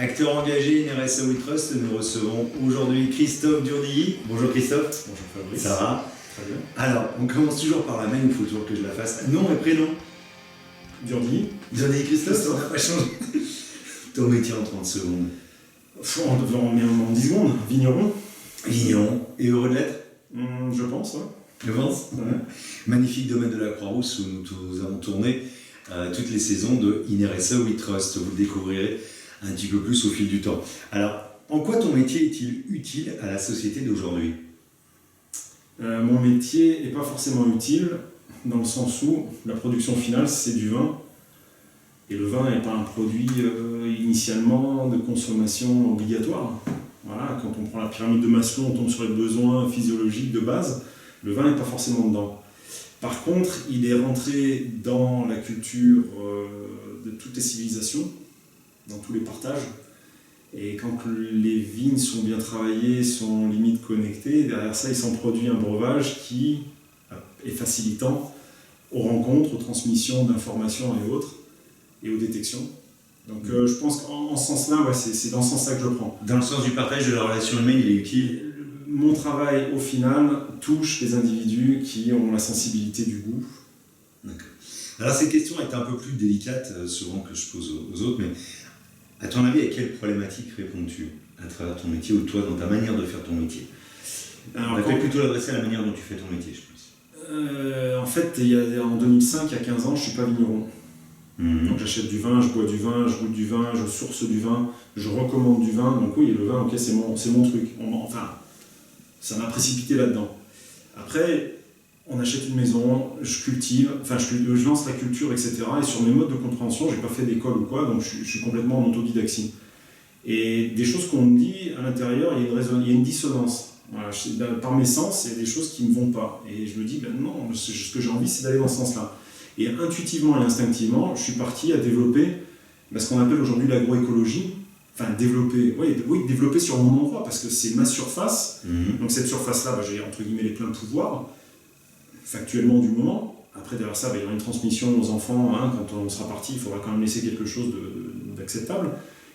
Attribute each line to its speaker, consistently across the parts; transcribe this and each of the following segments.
Speaker 1: Acteur engagé INRSA We Trust, nous recevons aujourd'hui Christophe Durdilly. Bonjour Christophe.
Speaker 2: Bonjour Fabrice.
Speaker 1: Ça va?
Speaker 2: Très bien.
Speaker 1: Alors, on commence toujours par la même, il faut toujours que je la fasse. Nom et prénom?
Speaker 2: Durdilly.
Speaker 1: Durdilly Christophe, ça n'a pas changé. Ton métier en 30 secondes.
Speaker 2: En 10 secondes, vigneron.
Speaker 1: Vigneron. Et heureux de l'être?
Speaker 2: Je pense, ouais.
Speaker 1: Je pense.
Speaker 2: Ouais.
Speaker 1: Magnifique domaine de la Croix-Rousse où nous avons tourné toutes les saisons de INRSA We Trust. Vous le découvrirez un petit peu plus au fil du temps. Alors, en quoi ton métier est-il utile à la société d'aujourd'hui?
Speaker 2: Mon métier n'est pas forcément utile dans le sens où la production finale, c'est du vin. Et le vin n'est pas un produit initialement de consommation obligatoire. Voilà, quand on prend la pyramide de Maslow, on tombe sur les besoins physiologiques de base. Le vin n'est pas forcément dedans. Par contre, il est rentré dans la culture de toutes les civilisations, dans tous les partages. Et quand les vignes sont bien travaillées, sont limite connectées, derrière ça, il s'en produit un breuvage qui est facilitant aux rencontres, aux transmissions d'informations et autres, et aux détections. Donc je pense qu'en ce sens-là, ouais, c'est dans ce sens-là que je prends.
Speaker 1: Dans le sens du partage de la relation humaine, il est utile.
Speaker 2: Mon travail, au final, touche les individus qui ont la sensibilité du goût.
Speaker 1: D'accord. Alors cette question est un peu plus délicate, souvent que je pose aux autres, mais à ton avis, à quelle problématique réponds-tu à travers ton métier ou toi, dans ta manière de faire ton métier? On va peut-être plutôt l'adresser à la manière dont tu fais ton métier, je pense.
Speaker 2: En fait, en 2005, il y a 15 ans, je ne suis pas vigneron. Donc j'achète du vin, je bois du vin, je goûte du vin, je source du vin, je recommande du vin. Donc oui, le vin, ok, c'est mon truc. Enfin, ça m'a précipité là-dedans. Après, on achète une maison, je cultive, je lance la culture, etc. Et sur mes modes de compréhension, je n'ai pas fait d'école ou quoi, donc je suis complètement en autodidaxie. Et des choses qu'on me dit à l'intérieur, il y a une dissonance. Voilà, par mes sens, il y a des choses qui ne me vont pas. Et je me dis, ben non, ce que j'ai envie, c'est d'aller dans ce sens-là. Et intuitivement et instinctivement, je suis parti à développer ce qu'on appelle aujourd'hui l'agroécologie. Enfin, développer sur mon endroit, parce que c'est ma surface. Donc cette surface-là, j'ai entre guillemets les pleins pouvoirs, factuellement du moment. Après, derrière ça, il y aura une transmission aux enfants. Quand on sera parti, il faudra quand même laisser quelque chose d'acceptable.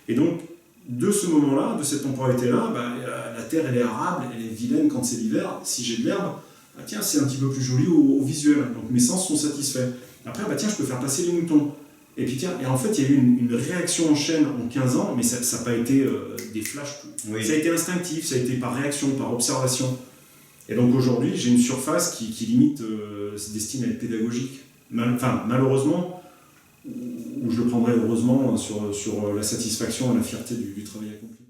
Speaker 2: Et donc, de ce moment-là, de cette temporalité-là, la terre, elle est arable, elle est vilaine quand c'est l'hiver. Si j'ai de l'herbe, tiens, c'est un petit peu plus joli au visuel. Donc mes sens sont satisfaits. Après, tiens, je peux faire passer les moutons. Et puis tiens, et en fait, il y a eu une réaction en chaîne en 15 ans, mais ça n'a pas été des flashs. Oui. Ça a été instinctif, ça a été par réaction, par observation. Et donc aujourd'hui, j'ai une surface qui limite se destine à être pédagogique. Malheureusement, ou je le prendrai heureusement sur la satisfaction et la fierté du travail accompli.